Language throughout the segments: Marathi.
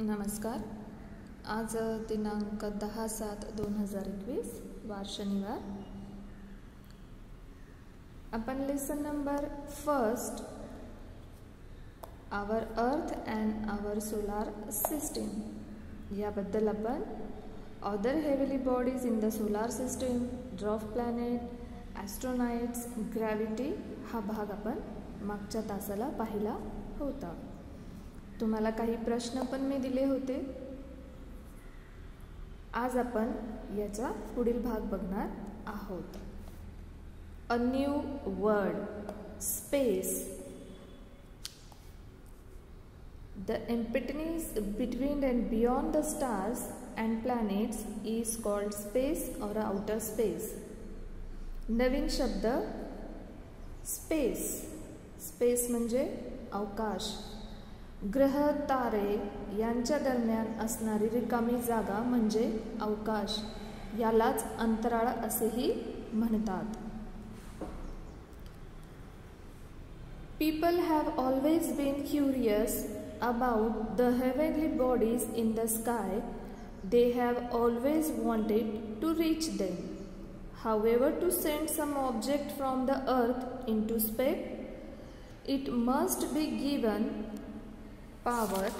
नमस्कार. आज दिनांक 10/7/2021 वार शनिवार. आपण lesson number 1 our earth and our solar system याबद्दल आपण other heavenly bodies in the solar system, dwarf planet, asteroids, gravity हा भाग आपण मागच्या तासाला पाहिला होता. तुम्हाला काही प्रश्न पण मी दिले होते. आज आपण याचा पुढील भाग बघणार आहोत. A new word, space. The emptiness between and beyond the stars and planets is called space और आउटर स्पेस. नवीन शब्द स्पेस. स्पेस म्हणजे अवकाश. ग्रह, तारे यांच्या दरम्यान असणारी रिकामी जागा म्हणजे अवकाश. यालाच अंतराळ असेही म्हणतात. People have always been curious about the heavenly bodies in the sky. They have always wanted to reach them. However, to send some object from the earth into space, it must be given power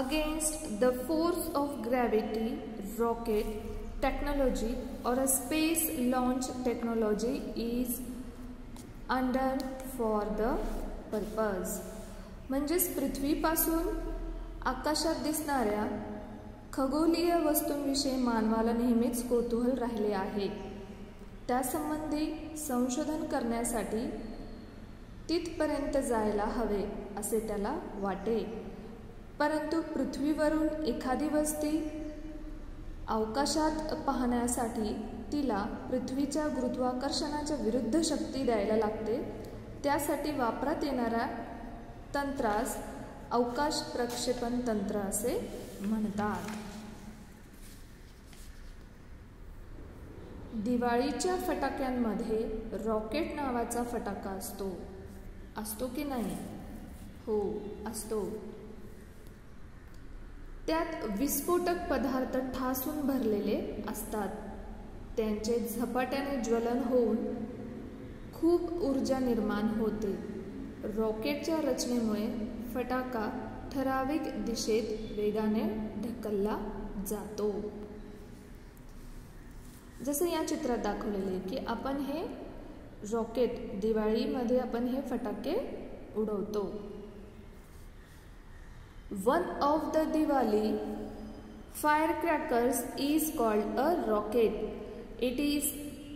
against the force of gravity. Rocket technology or a space launch technology is under for the purpose. म्हणजेच पृथ्वीपासून आकाशात दिसणाऱ्या खगोलीय वस्तूंविषयी मानवाला नेहमीच कौतूहल राहिले आहे. त्यासंबंधी संशोधन करण्यासाठी तिथपर्यंत जायला हवे असे त्याला वाटे. परंतु पृथ्वीवरून एखादी वस्ती अवकाशात पाहण्यासाठी तिला पृथ्वीच्या गुरुत्वाकर्षणाच्या विरुद्ध शक्ती द्यायला लागते. त्यासाठी वापरात येणाऱ्या तंत्रास अवकाश प्रक्षेपण तंत्र असे म्हणतात. दिवाळीच्या फटाक्यांमध्ये रॉकेट नावाचा फटाका असतो. असतो की नाही? हो, असतो. त्यात विस्फोटक पदार्थ ठासून भरलेले असतात. त्यांचे झपाट्याने ज्वलन होऊन खूप ऊर्जा निर्माण होते. रॉकेटच्या रचनेमुळे फटाका ठराविक दिशेत वेगाने ढकलला जातो. जसं या चित्रात दाखवलेले की आपण हे रॉकेट दिवाळीमध्ये आपण हे फटाके उडवतो. One of the Diwali firecrackers is called a rocket. It is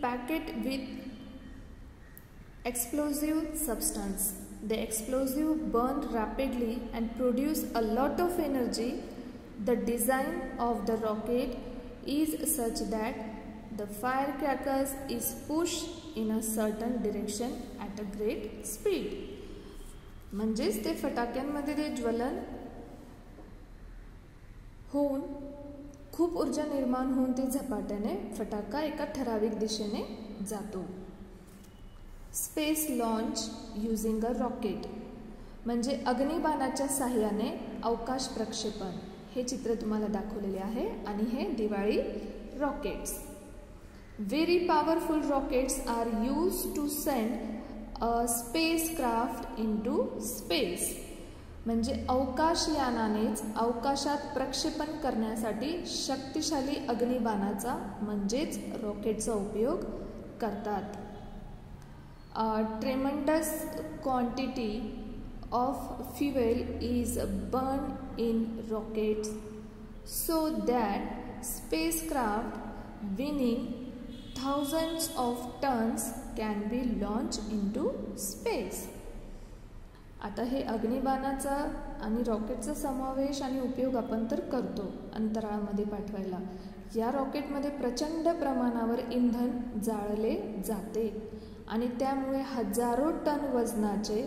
packed with explosive substance. The explosive burn rapidly and produce a lot of energy. The design of the rocket is such that the firecrackers is pushed in a certain direction at a great speed. म्हणजेच ते फटाक्यांमध्ये ते ज्वलन होऊन खूप ऊर्जा निर्माण होऊन ते झपाट्याने फटाका एका ठराविक दिशेने जातो. Space launch using a rocket म्हणजे अग्निबाणाच्या साहाय्याने अवकाश प्रक्षेपण. हे चित्र तुम्हाला दाखवलेले आहे आणि हे Diwali rockets. Very powerful rockets are used to send a spacecraft into space. म्हणजे अवकाशयानानेच अवकाशात प्रक्षेपण करण्यासाठी शक्तिशाली अग्निबाणाचा म्हणजेच रॉकेटचा उपयोग करतात. A tremendous quantity of fuel is burned in rockets so that spacecraft weighing thousands of tons can be launched into space. आता हे अग्निबाणाचा आणि रॉकेटचा समावेश आणि उपयोग आपण तर करतो अंतराळामध्ये पाठवायला. या रॉकेटमध्ये प्रचंड प्रमाणावर इंधन जाळले जाते आणि त्यामुळे हजारो टन वजनाचे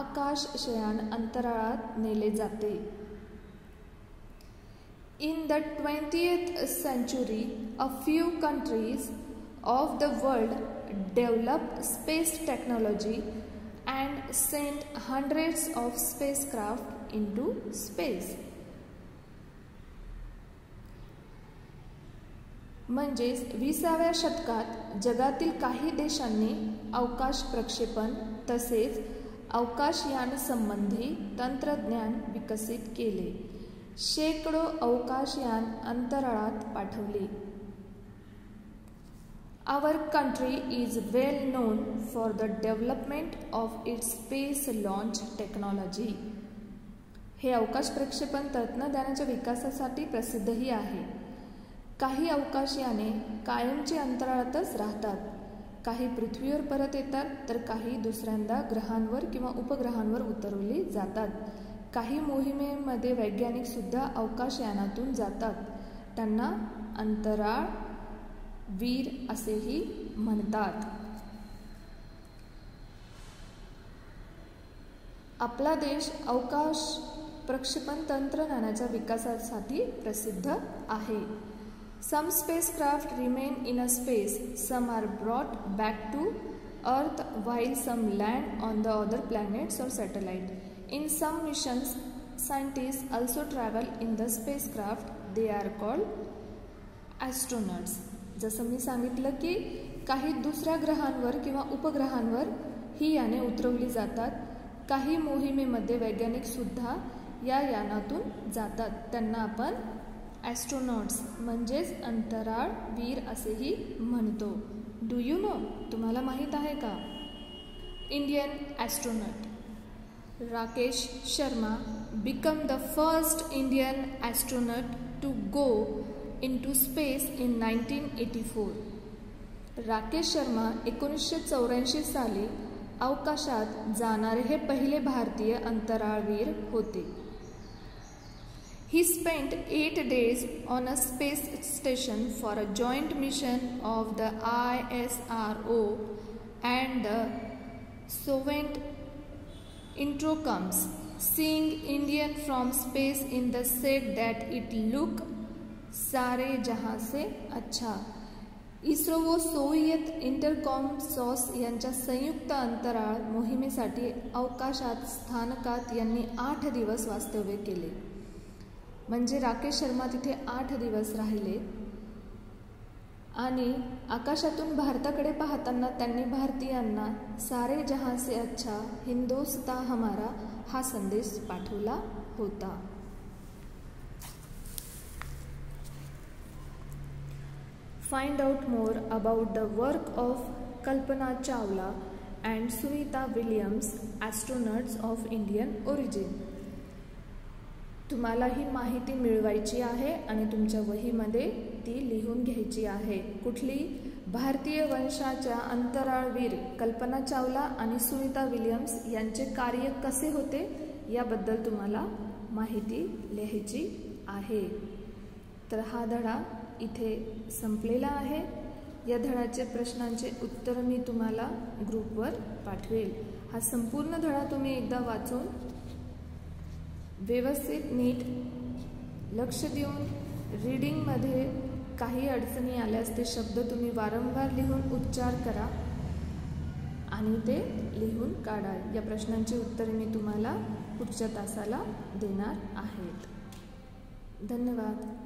आकाशयान अंतराळात नेले जाते. In the 20th century, a few countries of the world developed space technology and sent hundreds of spacecraft into space. म्हणजेच 20व्या शतकात जगातील काही देशांनी अवकाश प्रक्षेपण तसेच अवकाशयान संबंधी तंत्रज्ञान विकसित केले. शेकडो अवकाशयान अंतराळात पाठवली. Our country is well known for the development of its space launch technology. हे अवकाश प्रक्षेपण तंत्रज्ञानाच्या विकासासाठी प्रसिद्धही आहे. काही अवकाशयाने कायमची अंतराळातच राहतात. काही पृथ्वीवर परत येतात तर काही दुसऱ्यांदा ग्रहांवर किंवा उपग्रहांवर उतरवली जातात. काही मोहिमेमध्ये वैज्ञानिक सुद्धा अवकाशयानातून जातात. त्यांना अंतराळ वीर असेही म्हणतात. आपला देश अवकाश प्रक्षेपण तंत्रज्ञानाच्या विकासासाठी प्रसिद्ध आहे. Some spacecraft remain in a space, some are brought back to Earth while some land on the other planets or satellites. In some missions, scientists also travel in the spacecraft. They are called astronauts. जसं मी सांगितलं की काही दुसऱ्या ग्रहांवर किंवा उपग्रहांवर ही याने उतरवली जातात. काही मोहिमेमध्ये वैज्ञानिक सुद्धा या यानातून जातात. त्यांना आपण ॲस्ट्रोनॉट्स म्हणजेच अंतराळ वीर असेही म्हणतो. Do you know? तुम्हाला माहीत आहे का? Indian astronaut Rakesh Sharma become the first Indian astronaut to go into space in 1984. Rakesh Sharma 1984 साली अवकाशात जाणारे हे पहिले भारतीय अंतराळवीर होते. He spent 8 days on a space station for a joint mission of the ISRO and the Soviet Introcom. Seeing Indian from space in the said that it looked सारे जहां से अच्छा. इस्रो व सोव्हिएत इंटरकॉमसॉस यांच्या संयुक्त अंतराळ मोहिमेसाठी अवकाशात स्थानकात यांनी 8 दिवस वास्तव्य केले. म्हणजे राकेश शर्मा तिथे 8 दिवस राहिले आणि आकाशातून भारताकडे पाहताना त्यांनी भारतीयांना सारे जहां से अच्छा हिंदोस्तां हमारा हा संदेश पाठवला होता. Find out more about the work of Kalpana Chawla and Sunita Williams, astronauts of Indian origin. तुम्हाला ही माहिती मिळवायची आहे आणि तुमच्या वहीमध्ये ती लिहून घ्यायची आहे. कुठली? भारतीय वंशाच्या अंतराळवीर कल्पना चावला आणि सुनीता विलियम्स यांचे कार्य कसे होते याबद्दल तुम्हाला माहिती लिहायची आहे. तर हा धडा इथे संपलेला आहे. या धड्याचे प्रश्नांचे उत्तर मी तुम्हाला ग्रुपवर पाठवेल. हा संपूर्ण धडा तुम्ही एकदा वाचून व्यवस्थित नीट लक्ष देऊन रीडिंगमध्ये काही अडचणी आल्यास ते शब्द तुम्ही वारंवार लिहून उच्चार करा आणि ते लिहून काढा. या प्रश्नांची उत्तरे मी तुम्हाला पुढच्या तासाला देणार आहेत. धन्यवाद.